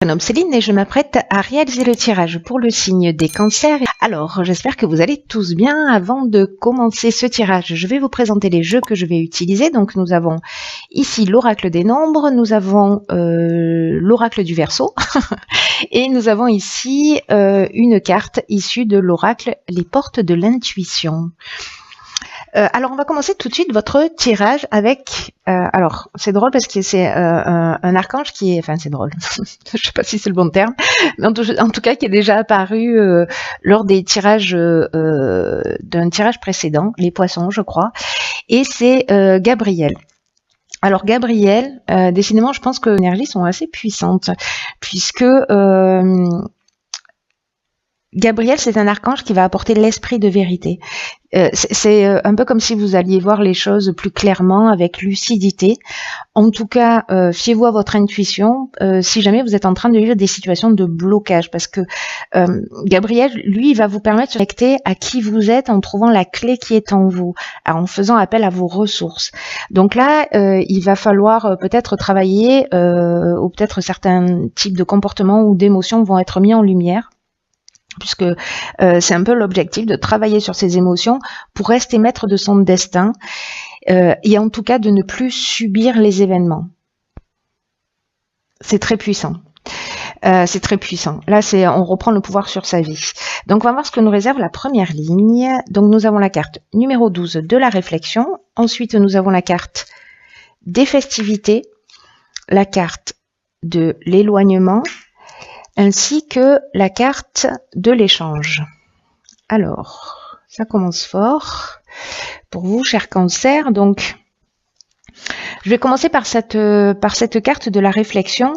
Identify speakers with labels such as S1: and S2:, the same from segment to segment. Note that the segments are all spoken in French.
S1: Je me nomme Céline et je m'apprête à réaliser le tirage pour le signe des cancers. Alors, j'espère que vous allez tous bien. Avant de commencer ce tirage, je vais vous présenter les jeux que je vais utiliser. Donc, nous avons ici l'oracle des nombres, nous avons l'oracle du Verseau et nous avons ici une carte issue de l'oracle Les Portes de l'Intuition. Alors on va commencer tout de suite votre tirage avec, alors c'est drôle parce que c'est un archange qui est, enfin c'est drôle, je sais pas si c'est le bon terme, mais en tout cas qui est déjà apparu lors des tirages d'un tirage précédent, les poissons je crois, et c'est Gabriel. Alors Gabriel, décidément je pense que les énergies sont assez puissantes, puisque Gabriel, c'est un archange qui va apporter l'esprit de vérité. C'est un peu comme si vous alliez voir les choses plus clairement, avec lucidité. En tout cas, fiez-vous à votre intuition si jamais vous êtes en train de vivre des situations de blocage, parce que Gabriel, lui, il va vous permettre de se connecter à qui vous êtes en trouvant la clé qui est en vous, en faisant appel à vos ressources. Donc là, il va falloir peut-être travailler, ou peut-être certains types de comportements ou d'émotions vont être mis en lumière, puisque c'est un peu l'objectif de travailler sur ses émotions pour rester maître de son destin et en tout cas de ne plus subir les événements. C'est très puissant. C'est très puissant. Là, on reprend le pouvoir sur sa vie. Donc, on va voir ce que nous réserve la première ligne. Donc, nous avons la carte numéro 12 de la réflexion. Ensuite, nous avons la carte des festivités, la carte de l'éloignement, ainsi que la carte de l'échange. Alors, ça commence fort pour vous, chers cancers. Donc, je vais commencer par cette carte de la réflexion.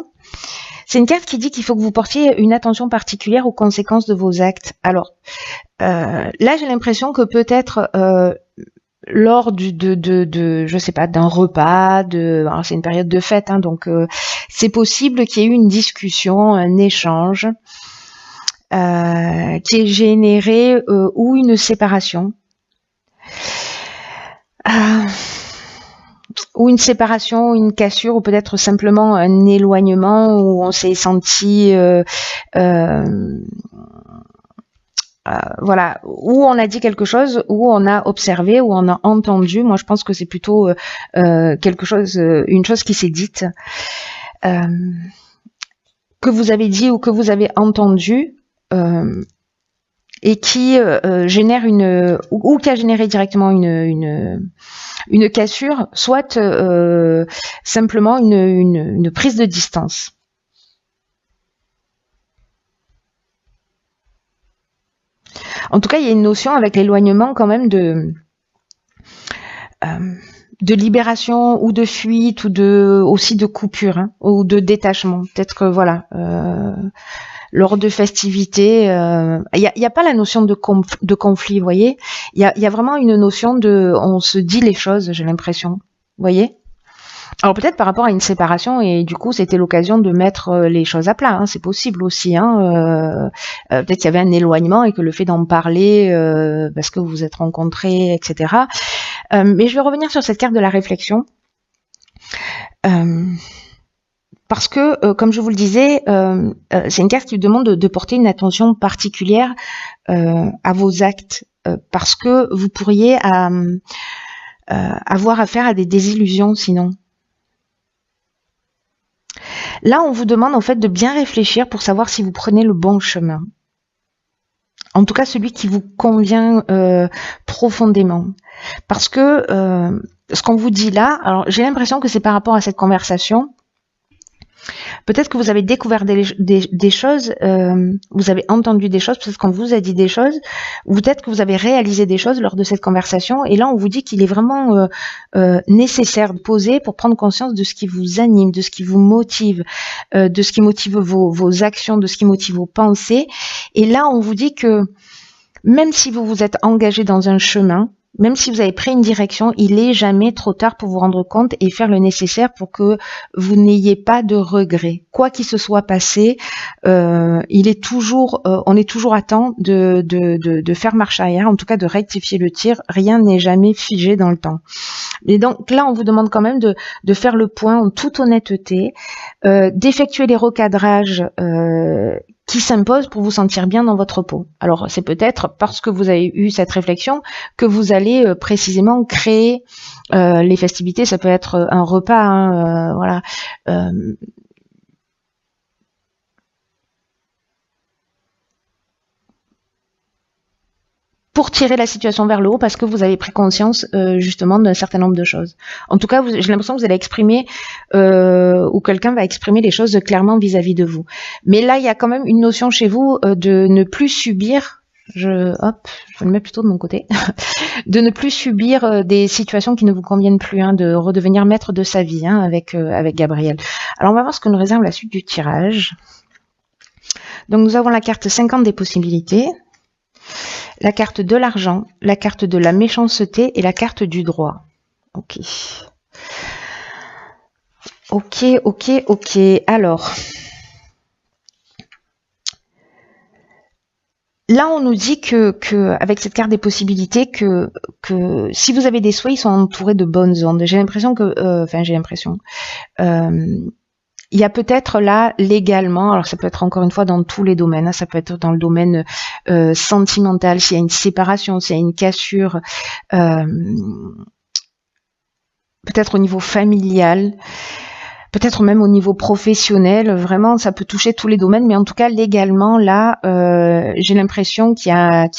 S1: C'est une carte qui dit qu'il faut que vous portiez une attention particulière aux conséquences de vos actes. Alors, là, j'ai l'impression que peut-être lors je sais pas, d'un repas, alors c'est une période de fête, hein, donc c'est possible qu'il y ait eu une discussion, un échange qui ait généré ou une séparation, ou une cassure, ou peut-être simplement un éloignement où on s'est senti voilà, où on a dit quelque chose, où on a observé, où on a entendu. Moi, je pense que c'est plutôt quelque chose, une chose qui s'est dite, que vous avez dit ou que vous avez entendu, et qui génère ou qui a généré directement une cassure, soit simplement une prise de distance. En tout cas, il y a une notion avec l'éloignement quand même de libération ou de fuite, ou aussi de coupure, hein, ou de détachement. Peut-être que voilà, lors de festivités, il y a pas la notion de conflit, vous voyez. Il y a vraiment une notion on se dit les choses, j'ai l'impression, vous voyez. Alors peut-être par rapport à une séparation, et du coup c'était l'occasion de mettre les choses à plat, hein, c'est possible aussi, hein, peut-être qu'il y avait un éloignement et que le fait d'en parler parce que vous vous êtes rencontrés, etc. Mais je vais revenir sur cette carte de la réflexion, parce que comme je vous le disais, c'est une carte qui demande de porter une attention particulière à vos actes, parce que vous pourriez avoir affaire à des désillusions sinon. Là, on vous demande en fait de bien réfléchir pour savoir si vous prenez le bon chemin. En tout cas, celui qui vous convient profondément. Parce que ce qu'on vous dit là, alors j'ai l'impression que c'est par rapport à cette conversation. Peut-être que vous avez découvert des choses, vous avez entendu des choses, peut-être qu'on vous a dit des choses, ou peut-être que vous avez réalisé des choses lors de cette conversation, et là on vous dit qu'il est vraiment nécessaire de poser pour prendre conscience de ce qui vous anime, de ce qui vous motive, de ce qui motive vos actions, de ce qui motive vos pensées. Et là on vous dit que même si vous vous êtes engagé dans un chemin, Même si vous avez pris une direction, il est jamais trop tard pour vous rendre compte et faire le nécessaire pour que vous n'ayez pas de regrets. Quoi qu'il se soit passé, on est toujours à temps de faire marche arrière, en tout cas de rectifier le tir. Rien n'est jamais figé dans le temps. Et donc là, on vous demande quand même de faire le point en toute honnêteté, d'effectuer les recadrages qui s'imposent pour vous sentir bien dans votre peau. Alors c'est peut-être parce que vous avez eu cette réflexion que vous allez précisément créer les festivités. Ça peut être un repas, hein, voilà. Pour tirer la situation vers le haut parce que vous avez pris conscience justement d'un certain nombre de choses. En tout cas, j'ai l'impression que vous allez exprimer ou quelqu'un va exprimer les choses clairement vis-à-vis de vous. Mais là, il y a quand même une notion chez vous de ne plus subir, je le mets plutôt de mon côté, de ne plus subir des situations qui ne vous conviennent plus, hein, de redevenir maître de sa vie, hein, avec Gabriel. Alors, on va voir ce que nous réserve la suite du tirage. Donc, nous avons la carte 50 des possibilités, la carte de l'argent, la carte de la méchanceté et la carte du droit. Ok. Alors, là, on nous dit que avec cette carte des possibilités, que si vous avez des souhaits, ils sont entourés de bonnes ondes. J'ai l'impression que, il y a peut-être là, légalement, alors ça peut être encore une fois dans tous les domaines, hein, ça peut être dans le domaine sentimental, s'il y a une séparation, s'il y a une cassure, peut-être au niveau familial, peut-être même au niveau professionnel, vraiment ça peut toucher tous les domaines, mais en tout cas légalement là, j'ai l'impression qu'il y a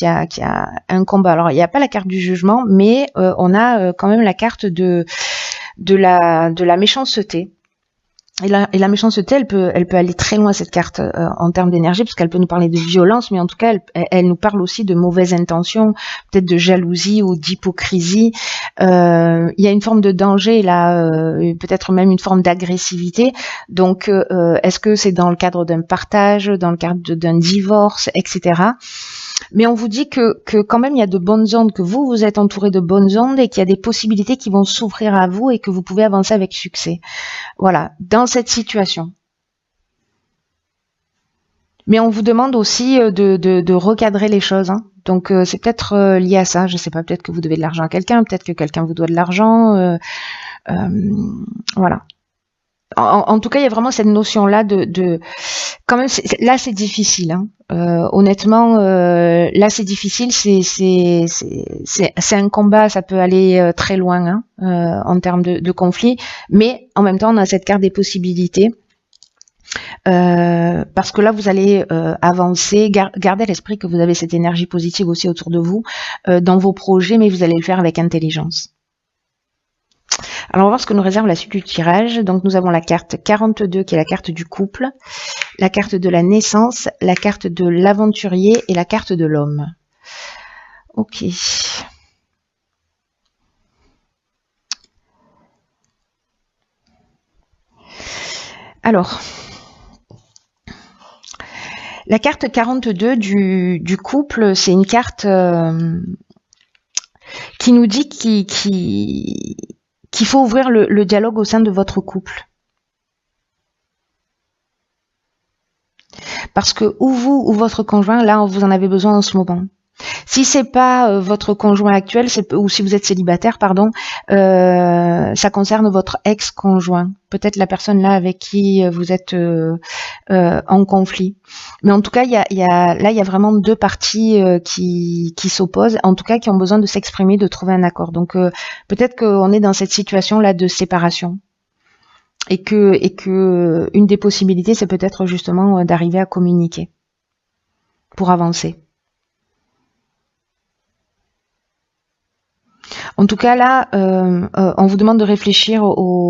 S1: un combat. Alors il n'y a pas la carte du jugement, mais on a quand même la carte de la méchanceté. Et la méchanceté, elle peut aller très loin, cette carte, en termes d'énergie, parce qu'elle peut nous parler de violence, mais en tout cas, elle nous parle aussi de mauvaises intentions, peut-être de jalousie ou d'hypocrisie. Il y a une forme de danger, là, peut-être même une forme d'agressivité. Donc, est-ce que c'est dans le cadre d'un partage, dans le cadre d'un divorce, etc. Mais on vous dit que quand même il y a de bonnes ondes, que vous êtes entouré de bonnes ondes et qu'il y a des possibilités qui vont s'ouvrir à vous et que vous pouvez avancer avec succès. Voilà, dans cette situation. Mais on vous demande aussi de recadrer les choses, hein. Donc c'est peut-être lié à ça, je sais pas, peut-être que vous devez de l'argent à quelqu'un, peut-être que quelqu'un vous doit de l'argent, voilà. En tout cas, il y a vraiment cette notion-là de quand même, là c'est difficile, hein. Honnêtement, là c'est difficile, c'est un combat, ça peut aller très loin, hein, en termes de conflit, mais en même temps on a cette carte des possibilités, parce que là vous allez avancer, gardez à l'esprit que vous avez cette énergie positive aussi autour de vous, dans vos projets, mais vous allez le faire avec intelligence. Alors on va voir ce que nous réserve la suite du tirage. Donc nous avons la carte 42 qui est la carte du couple, la carte de la naissance, la carte de l'aventurier et la carte de l'homme. Ok. Alors, la carte 42 du couple, c'est une carte qui nous dit qu'il faut ouvrir le dialogue au sein de votre couple. Parce que ou vous ou votre conjoint, là, vous en avez besoin en ce moment. Si c'est pas votre conjoint actuel, ou si vous êtes célibataire, pardon, ça concerne votre ex-conjoint. Peut-être la personne là avec qui vous êtes en conflit. Mais en tout cas, il y a vraiment deux parties qui s'opposent, en tout cas qui ont besoin de s'exprimer, de trouver un accord. Donc peut-être qu'on est dans cette situation là de séparation. Et que une des possibilités, c'est peut-être justement d'arriver à communiquer pour avancer. En tout cas, là, on vous demande de réfléchir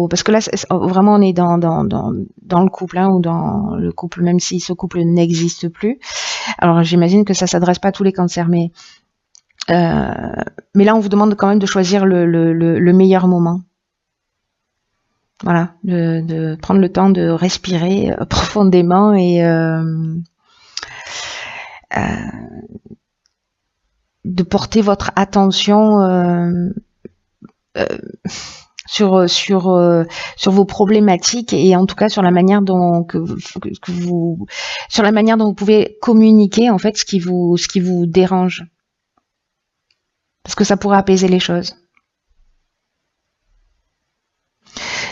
S1: parce que là, vraiment, on est dans le couple, hein, ou dans le couple, même si ce couple n'existe plus. Alors, j'imagine que ça s'adresse pas à tous les cancers, mais là, on vous demande quand même de choisir le meilleur moment. Voilà, de prendre le temps de respirer profondément et de porter votre attention sur vos problématiques et en tout cas sur la manière dont sur la manière dont vous pouvez communiquer en fait ce qui vous dérange, parce que ça pourrait apaiser les choses.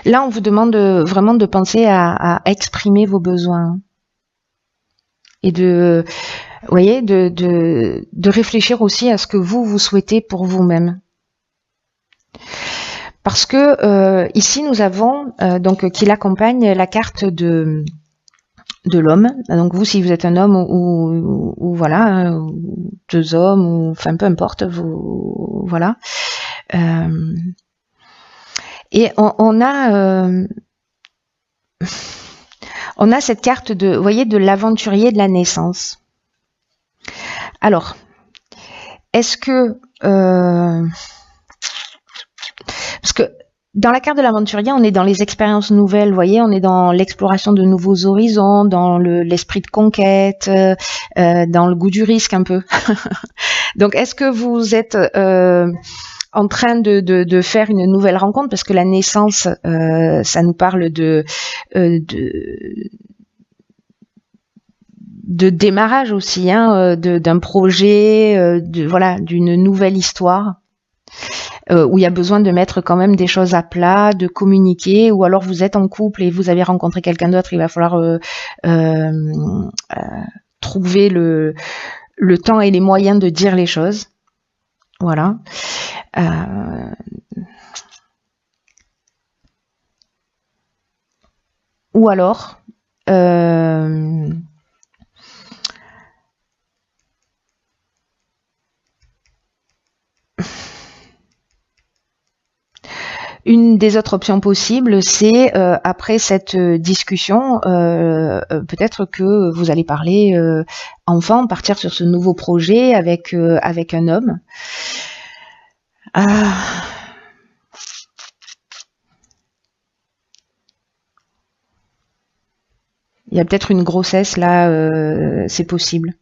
S1: Là, on vous demande vraiment de penser à exprimer vos besoins et de réfléchir aussi à ce que vous souhaitez pour vous-même. Parce que ici, nous avons donc qui l'accompagne la carte de l'homme. Donc vous, si vous êtes un homme ou voilà, deux hommes, ou enfin peu importe, vous voilà. Et on a cette carte de, vous voyez, de l'aventurier de la naissance. Alors, est-ce que parce que dans la carte de l'aventurier, on est dans les expériences nouvelles, vous voyez, on est dans l'exploration de nouveaux horizons, dans l'esprit de conquête, dans le goût du risque un peu. Donc, est-ce que vous êtes en train de faire une nouvelle rencontre, parce que la naissance, ça nous parle de démarrage aussi, hein, d'un projet, voilà, d'une nouvelle histoire, où il y a besoin de mettre quand même des choses à plat, de communiquer, ou alors vous êtes en couple et vous avez rencontré quelqu'un d'autre, il va falloir trouver le temps et les moyens de dire les choses. Voilà. Ou alors une des autres options possibles, c'est après cette discussion, peut-être que vous allez parler enfant, partir sur ce nouveau projet avec un homme. Il y a peut-être une grossesse là, c'est possible.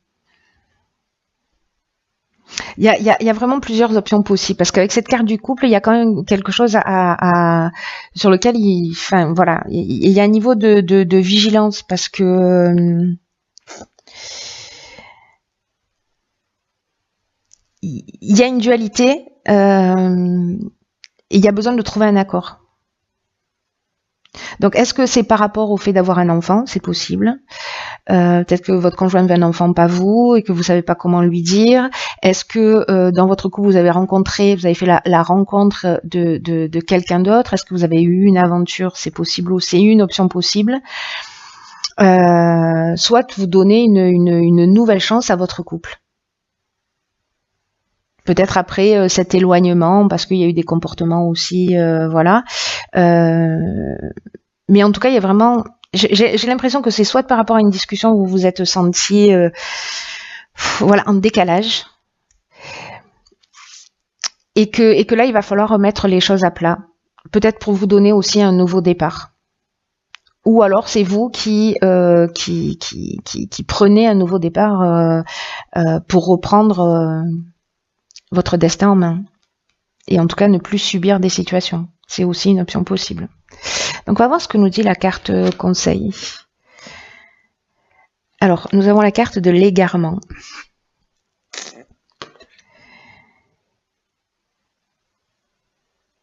S1: Il y a vraiment plusieurs options possibles, parce qu'avec cette carte du couple, il y a quand même quelque chose sur lequel il y a un niveau de vigilance, parce que il y a une dualité et il y a besoin de trouver un accord. Donc, est-ce que c'est par rapport au fait d'avoir un enfant? C'est possible. Peut-être que votre conjoint veut un enfant, pas vous, et que vous savez pas comment lui dire. Est-ce que dans votre couple, vous avez fait la rencontre de quelqu'un d'autre? Est-ce que vous avez eu une aventure? C'est possible aussi, c'est une option possible. Soit vous donnez une nouvelle chance à votre couple. Peut-être après cet éloignement, parce qu'il y a eu des comportements aussi, voilà. Mais en tout cas, il y a vraiment... J'ai l'impression que c'est soit par rapport à une discussion où vous vous êtes senti voilà, en décalage, et que là, il va falloir remettre les choses à plat. Peut-être pour vous donner aussi un nouveau départ. Ou alors c'est vous qui prenez un nouveau départ pour reprendre votre destin en main. Et en tout cas, ne plus subir des situations. C'est aussi une option possible. Donc, on va voir ce que nous dit la carte conseil. Alors, nous avons la carte de l'égarement.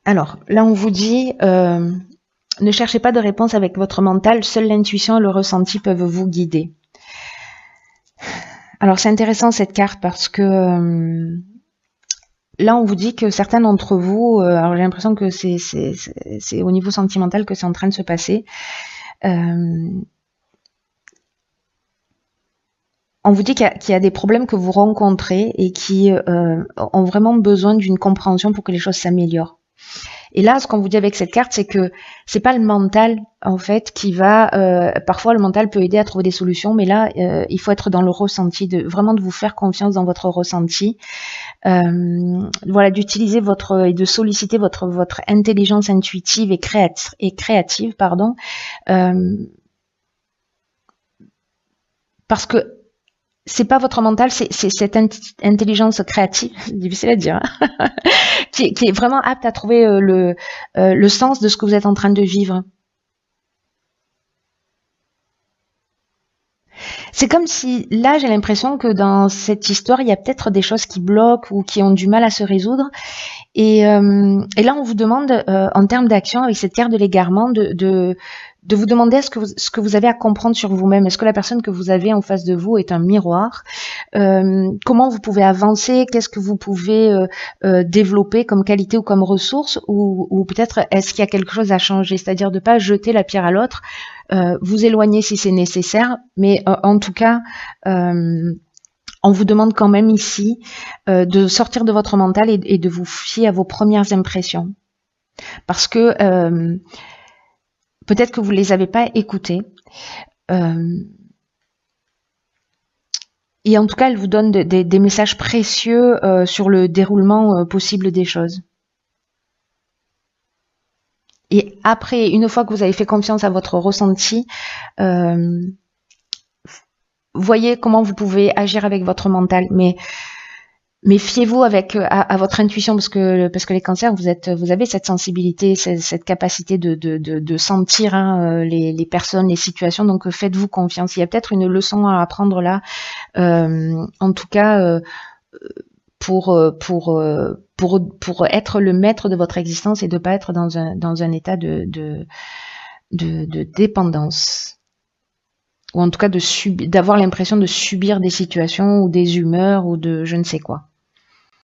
S1: Alors, là, on vous dit, ne cherchez pas de réponse avec votre mental, seule l'intuition et le ressenti peuvent vous guider. Alors, c'est intéressant cette carte parce que là, on vous dit que certains d'entre vous, alors j'ai l'impression que c'est au niveau sentimental que c'est en train de se passer. On vous dit qu'il y a des problèmes que vous rencontrez et qui ont vraiment besoin d'une compréhension pour que les choses s'améliorent. Et là, ce qu'on vous dit avec cette carte, c'est que c'est pas le mental, en fait, qui va... parfois, le mental peut aider à trouver des solutions, mais là, il faut être dans le ressenti, vraiment de vous faire confiance dans votre ressenti. Voilà, d'utiliser et de solliciter votre intelligence intuitive et créative, pardon. Parce que c'est pas votre mental, c'est cette intelligence créative, c'est difficile à dire, hein, qui est vraiment apte à trouver le sens de ce que vous êtes en train de vivre. C'est comme si, là, j'ai l'impression que dans cette histoire, il y a peut-être des choses qui bloquent ou qui ont du mal à se résoudre. Et là, on vous demande, en termes d'action, avec cette carte de l'égarement, de vous demander ce que vous avez à comprendre sur vous-même. Est-ce que la personne que vous avez en face de vous est un miroir? Comment vous pouvez avancer? Qu'est-ce que vous pouvez développer comme qualité ou comme ressource? Ou peut-être, est-ce qu'il y a quelque chose à changer? C'est-à-dire de ne pas jeter la pierre à l'autre, vous éloigner si c'est nécessaire, mais en tout cas, on vous demande quand même ici de sortir de votre mental et de vous fier à vos premières impressions. Parce que peut-être que vous ne les avez pas écoutées. Et en tout cas, elle vous donne des messages précieux sur le déroulement possible des choses. Et après, une fois que vous avez fait confiance à votre ressenti, voyez comment vous pouvez agir avec votre mental. Mais fiez-vous à votre intuition, parce que les cancers, vous avez cette sensibilité, cette capacité de sentir, hein, les personnes, les situations. Donc faites-vous confiance. Il y a peut-être une leçon à apprendre là. En tout cas, pour être le maître de votre existence et de pas être dans un état de dépendance. Ou en tout cas d'avoir l'impression de subir des situations ou des humeurs ou de je ne sais quoi.